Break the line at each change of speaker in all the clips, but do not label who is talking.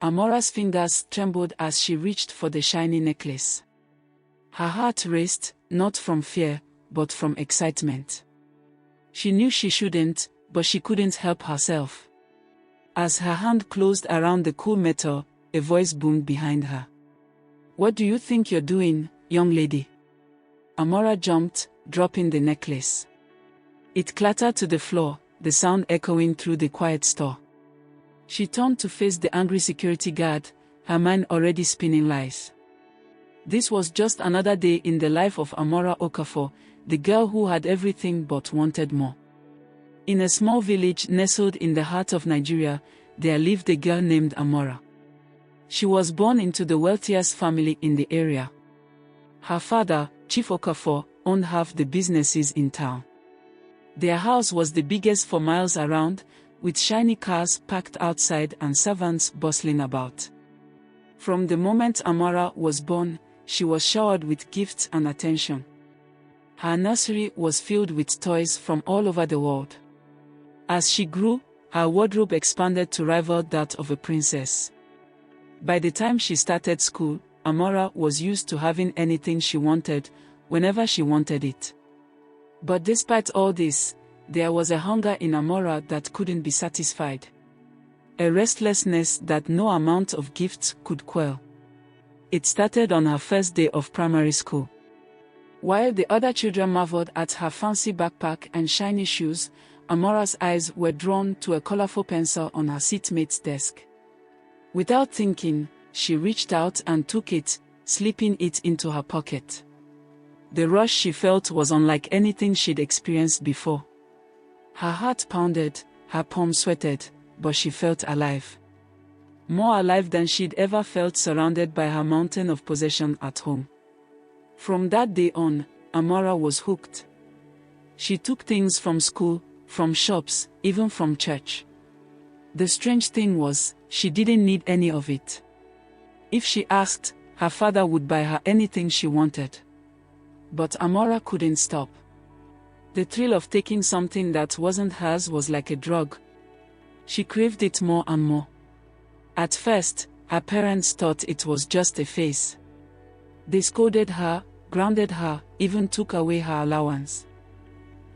Amora's fingers trembled as she reached for the shiny necklace. Her heart raced, not from fear, but from excitement. She knew she shouldn't, but she couldn't help herself. As her hand closed around the cool metal, a voice boomed behind her. "What do you think you're doing, young lady?" Amara jumped, dropping the necklace. It clattered to the floor, the sound echoing through the quiet store. She turned to face the angry security guard, her mind already spinning lies. This was just another day in the life of Amara Okafor, the girl who had everything but wanted more. In a small village nestled in the heart of Nigeria, there lived a girl named Amara. She was born into the wealthiest family in the area. Her father, Chief Okafor, owned half the businesses in town. Their house was the biggest for miles around, with shiny cars parked outside and servants bustling about. From the moment Amara was born, she was showered with gifts and attention. Her nursery was filled with toys from all over the world. As she grew, her wardrobe expanded to rival that of a princess. By the time she started school, Amara was used to having anything she wanted, whenever she wanted it. But despite all this, there was a hunger in Amara that couldn't be satisfied. A restlessness that no amount of gifts could quell. It started on her first day of primary school. While the other children marveled at her fancy backpack and shiny shoes, Amara's eyes were drawn to a colorful pencil on her seatmate's desk. Without thinking, she reached out and took it, slipping it into her pocket. The rush she felt was unlike anything she'd experienced before. Her heart pounded, her palms sweated, but she felt alive. More alive than she'd ever felt surrounded by her mountain of possession at home. From that day on, Amara was hooked. She took things from school, from shops, even from church. The strange thing was, she didn't need any of it. If she asked, her father would buy her anything she wanted. But Amara couldn't stop. The thrill of taking something that wasn't hers was like a drug. She craved it more and more. At first, her parents thought it was just a phase. They scolded her, grounded her, even took away her allowance.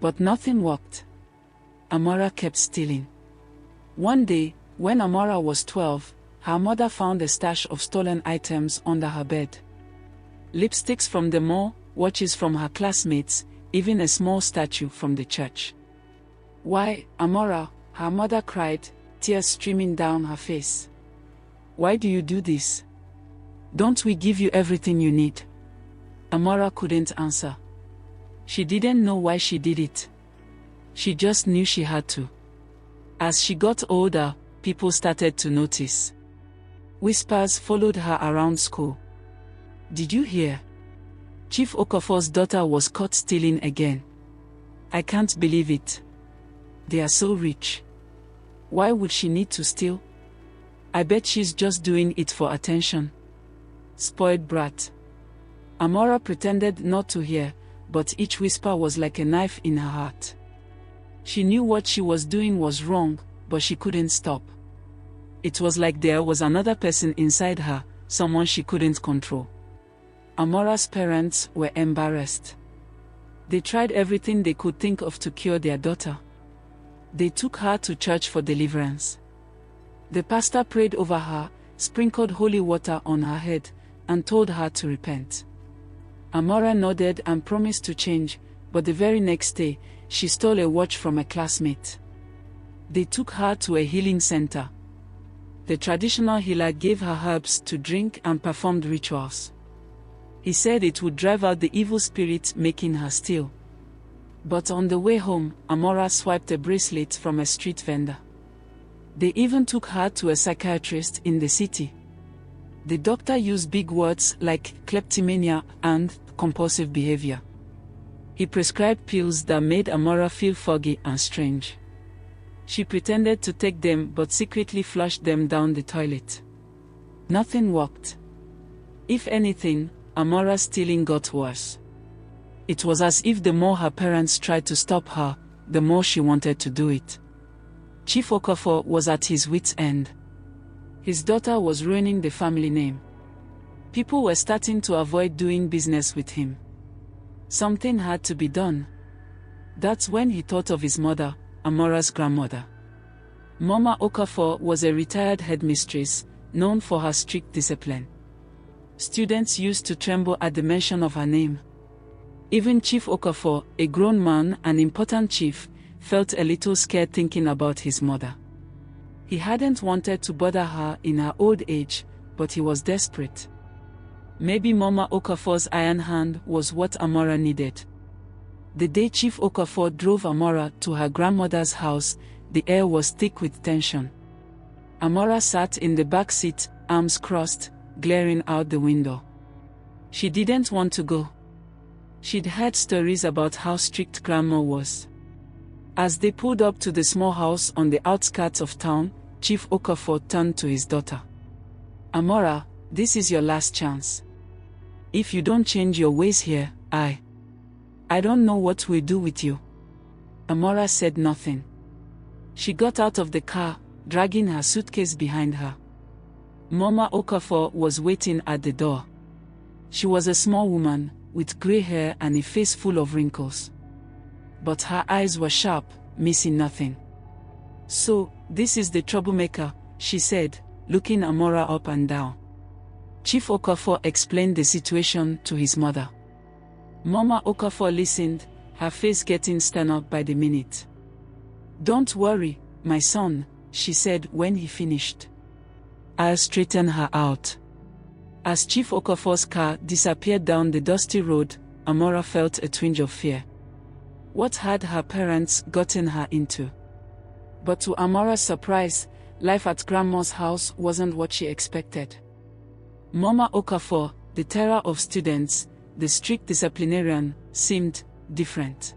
But nothing worked. Amara kept stealing. One day, when Amara was 12, her mother found a stash of stolen items under her bed. Lipsticks from the mall, watches from her classmates, even a small statue from the church. "Why, Amara?" her mother cried, tears streaming down her face. "Why do you do this? Don't we give you everything you need?" Amara couldn't answer. She didn't know why she did it. She just knew she had to. As she got older, people started to notice. Whispers followed her around school. "Did you hear? Chief Okafor's daughter was caught stealing again. I can't believe it. They are so rich. Why would she need to steal? I bet she's just doing it for attention. Spoiled brat." Amara pretended not to hear, but each whisper was like a knife in her heart. She knew what she was doing was wrong, but she couldn't stop. It was like there was another person inside her, someone she couldn't control. Amara's parents were embarrassed. They tried everything they could think of to cure their daughter. They took her to church for deliverance. The pastor prayed over her, sprinkled holy water on her head, and told her to repent. Amara nodded and promised to change, but the very next day, she stole a watch from a classmate. They took her to a healing center. The traditional healer gave her herbs to drink and performed rituals. He said it would drive out the evil spirit making her steal. But on the way home, Amara swiped a bracelet from a street vendor. They even took her to a psychiatrist in the city. The doctor used big words like kleptomaniac and compulsive behavior. He prescribed pills that made Amara feel foggy and strange. She pretended to take them but secretly flushed them down the toilet. Nothing worked. If anything, Amara's stealing got worse. It was as if the more her parents tried to stop her, the more she wanted to do it. Chief Okafor was at his wit's end. His daughter was ruining the family name. People were starting to avoid doing business with him. Something had to be done. That's when he thought of his mother, Amara's grandmother. Mama Okafor was a retired headmistress, known for her strict discipline. Students used to tremble at the mention of her name. Even Chief Okafor, a grown man, an important chief, felt a little scared thinking about his mother. He hadn't wanted to bother her in her old age, but he was desperate. Maybe Mama Okafor's iron hand was what Amara needed. The day Chief Okafor drove Amara to her grandmother's house, the air was thick with tension. Amara sat in the back seat, arms crossed, glaring out the window. She didn't want to go. She'd heard stories about how strict Grandma was. As they pulled up to the small house on the outskirts of town, Chief Okafor turned to his daughter. Amara, this is your last chance. If you don't change your ways here, I don't know what we'll do with you. Amara said nothing. She got out of the car, dragging her suitcase behind her. Mama Okafor was waiting at the door. She was a small woman, with gray hair and a face full of wrinkles. But her eyes were sharp, missing nothing. So, this is the troublemaker, she said, looking Amara up and down. Chief Okafor explained the situation to his mother. Mama Okafor listened, her face getting sterner by the minute. Don't worry, my son, she said when he finished. I'll straighten her out. As Chief Okafor's car disappeared down the dusty road, Amara felt a twinge of fear. What had her parents gotten her into? But to Amara's surprise, life at Grandma's house wasn't what she expected. Mama Okafor, the terror of students, the strict disciplinarian, seemed different.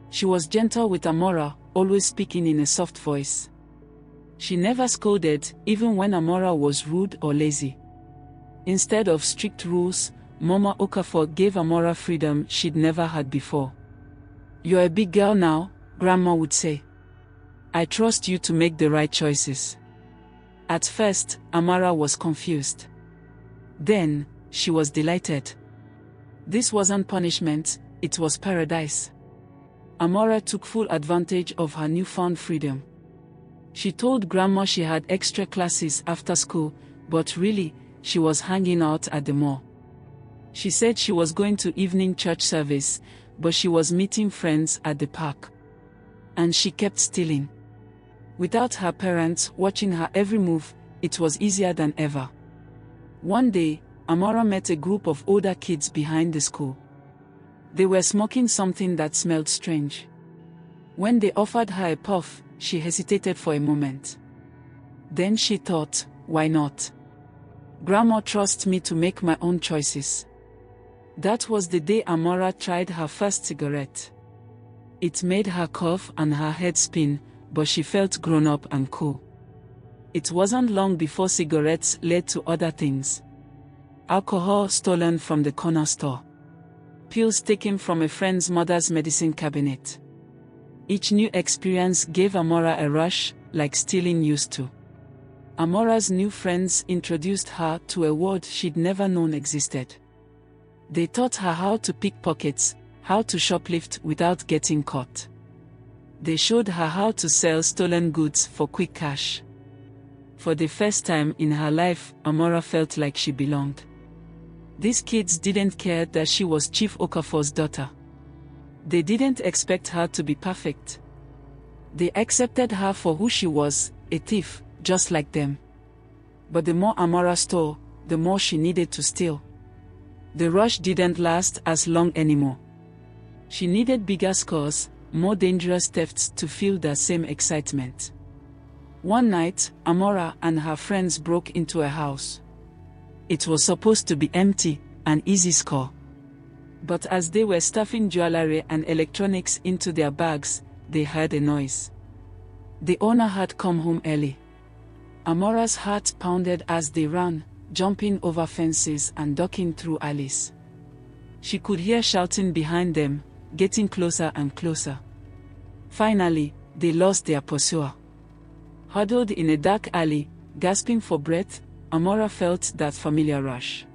She was gentle with Amara, always speaking in a soft voice. She never scolded, even when Amara was rude or lazy. Instead of strict rules, Mama Okafor gave Amara freedom she'd never had before. You're a big girl now, Grandma would say. I trust you to make the right choices. At first, Amara was confused. Then, she was delighted. This wasn't punishment, it was paradise. Amara took full advantage of her newfound freedom. She told Grandma she had extra classes after school, but really, she was hanging out at the mall. She said she was going to evening church service, but she was meeting friends at the park. And she kept stealing. Without her parents watching her every move, it was easier than ever. One day, Amara met a group of older kids behind the school. They were smoking something that smelled strange. When they offered her a puff, she hesitated for a moment. Then she thought, why not? Grandma trusts me to make my own choices. That was the day Amara tried her first cigarette. It made her cough and her head spin, but she felt grown up and cool. It wasn't long before cigarettes led to other things. Alcohol stolen from the corner store. Pills taken from a friend's mother's medicine cabinet. Each new experience gave Amara a rush, like stealing used to. Amara's new friends introduced her to a world she'd never known existed. They taught her how to pick pockets, how to shoplift without getting caught. They showed her how to sell stolen goods for quick cash. For the first time in her life, Amara felt like she belonged. These kids didn't care that she was Chief Okafor's daughter. They didn't expect her to be perfect. They accepted her for who she was, a thief, just like them. But the more Amara stole, the more she needed to steal. The rush didn't last as long anymore. She needed bigger scores, more dangerous thefts to feel the same excitement. One night, Amara and her friends broke into a house. It was supposed to be empty, an easy score. But as they were stuffing jewelry and electronics into their bags, they heard a noise. The owner had come home early. Amara's heart pounded as they ran, jumping over fences and ducking through alleys. She could hear shouting behind them, getting closer and closer. Finally, they lost their pursuer. Huddled in a dark alley, gasping for breath, Amara felt that familiar rush.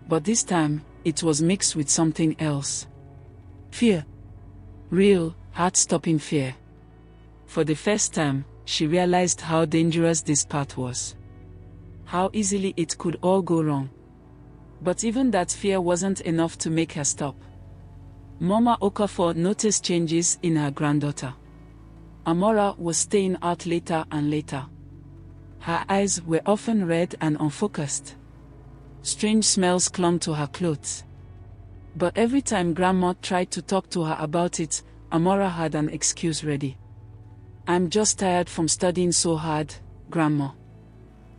But this time, it was mixed with something else. Fear. Real, heart-stopping fear. For the first time, she realized how dangerous this path was. How easily it could all go wrong. But even that fear wasn't enough to make her stop. Mama Okafor noticed changes in her granddaughter. Amara was staying out later and later. Her eyes were often red and unfocused. Strange smells clung to her clothes. But every time Grandma tried to talk to her about it, Amara had an excuse ready. "I'm just tired from studying so hard, Grandma.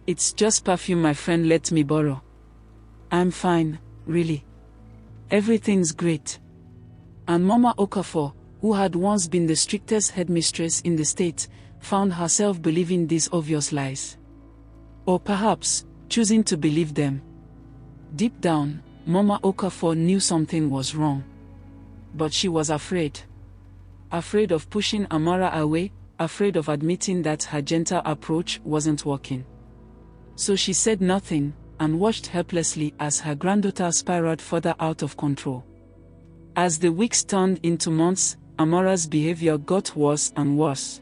It's just perfume my friend let me borrow. I'm fine, really. Everything's great." And Mama Okafor, who had once been the strictest headmistress in the state, found herself believing these obvious lies. Or perhaps, choosing to believe them. Deep down, Mama Okafor knew something was wrong. But she was afraid. Afraid of pushing Amara away, afraid of admitting that her gentle approach wasn't working. So she said nothing, and watched helplessly as her granddaughter spiraled further out of control. As the weeks turned into months, Amara's behavior got worse and worse.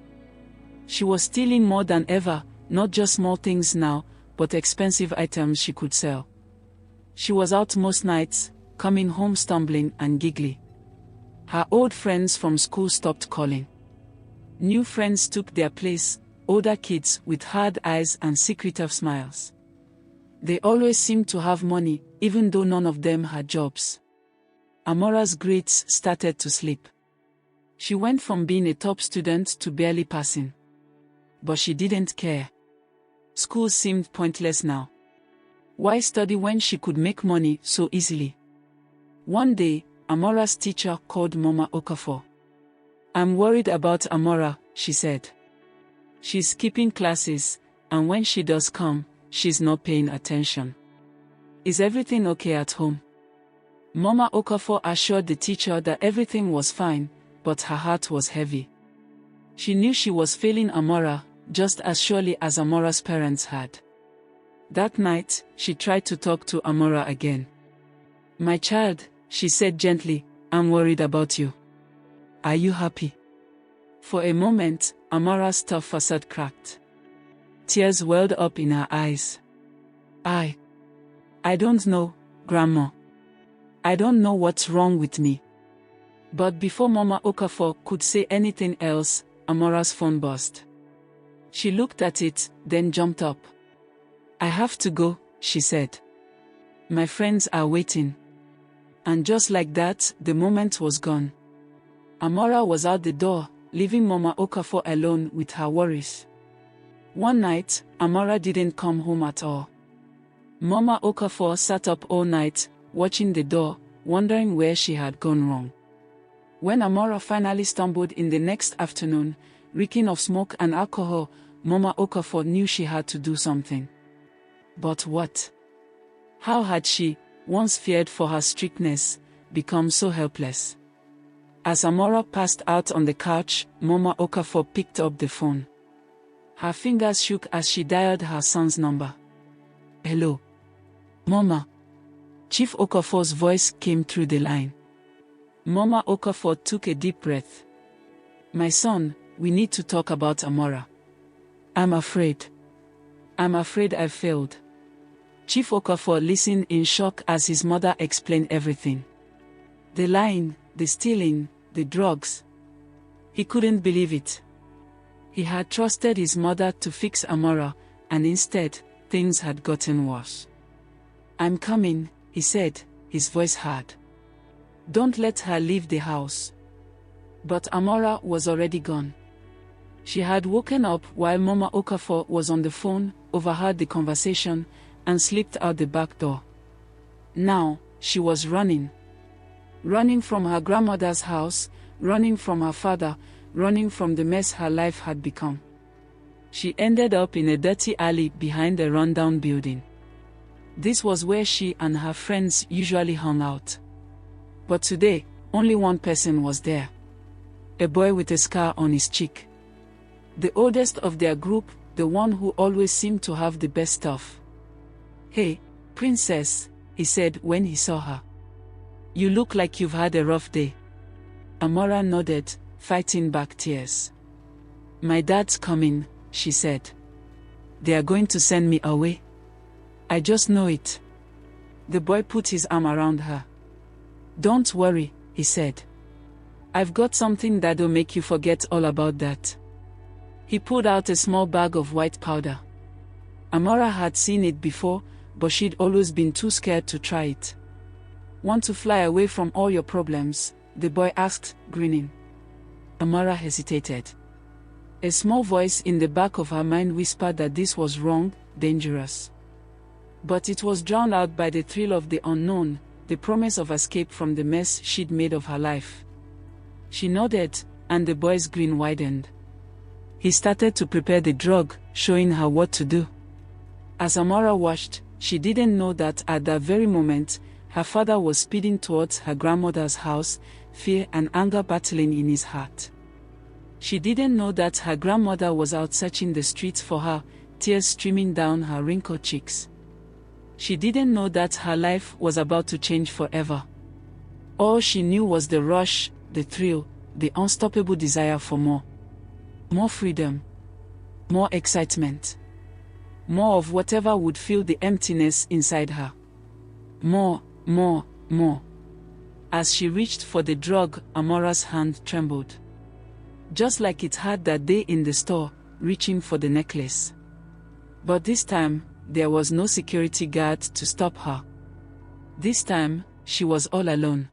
She was stealing more than ever, not just small things now, but expensive items she could sell. She was out most nights, coming home stumbling and giggly. Her old friends from school stopped calling. New friends took their place, older kids with hard eyes and secretive smiles. They always seemed to have money, even though none of them had jobs. Amara's grades started to slip. She went from being a top student to barely passing. But she didn't care. School seemed pointless now. Why study when she could make money so easily? One day, Amara's teacher called Mama Okafor. "I'm worried about Amara," she said. "She's skipping classes, and when she does come, she's not paying attention. Is everything okay at home?" Mama Okafor assured the teacher that everything was fine, but her heart was heavy. She knew she was failing Amara, just as surely as Amara's parents had. That night, she tried to talk to Amara again. "My child," she said gently, "I'm worried about you. Are you happy?" For a moment, Amara's tough facade cracked. Tears welled up in her eyes. I don't know, Grandma. I don't know what's wrong with me." But before Mama Okafor could say anything else, Amara's phone buzzed. She looked at it, then jumped up. "I have to go," she said. "My friends are waiting." And just like that, the moment was gone. Amara was out the door, leaving Mama Okafor alone with her worries. One night, Amara didn't come home at all. Mama Okafor sat up all night, watching the door, wondering where she had gone wrong. When Amara finally stumbled in the next afternoon, reeking of smoke and alcohol, Mama Okafor knew she had to do something. But what? How had she, once feared for her strictness, become so helpless? As Amara passed out on the couch, Mama Okafor picked up the phone. Her fingers shook as she dialed her son's number. "Hello, Mama." Chief Okafor's voice came through the line. Mama Okafor took a deep breath. "My son, we need to talk about Amara. I'm afraid I've failed." Chief Okafor listened in shock as his mother explained everything. The lying, the stealing, the drugs. He couldn't believe it. He had trusted his mother to fix Amara, and instead, things had gotten worse. "I'm coming," he said, his voice hard. "Don't let her leave the house." But Amara was already gone. She had woken up while Mama Okafor was on the phone, overheard the conversation, and slipped out the back door. Now, she was running. Running from her grandmother's house, running from her father, running from the mess her life had become. She ended up in a dirty alley behind a rundown building. This was where she and her friends usually hung out. But today, only one person was there. A boy with a scar on his cheek. The oldest of their group, the one who always seemed to have the best stuff. "Hey, princess," he said when he saw her. "You look like you've had a rough day." Amara nodded, fighting back tears. "My dad's coming," she said. "They are going to send me away. I just know it." The boy put his arm around her. "Don't worry," he said. "I've got something that'll make you forget all about that." He pulled out a small bag of white powder. Amara had seen it before, but she'd always been too scared to try it. "Want to fly away from all your problems?" the boy asked, grinning. Amara hesitated. A small voice in the back of her mind whispered that this was wrong, dangerous. But it was drowned out by the thrill of the unknown, the promise of escape from the mess she'd made of her life. She nodded, and the boy's grin widened. He started to prepare the drug, showing her what to do. As Amara watched, she didn't know that at that very moment, her father was speeding towards her grandmother's house, fear and anger battling in his heart. She didn't know that her grandmother was out searching the streets for her, tears streaming down her wrinkled cheeks. She didn't know that her life was about to change forever. All she knew was the rush, the thrill, the unstoppable desire for more. More freedom. More excitement. More of whatever would fill the emptiness inside her. More, more, more. As she reached for the drug, Amara's hand trembled. Just like it had that day in the store, reaching for the necklace. But this time, there was no security guard to stop her. This time, she was all alone.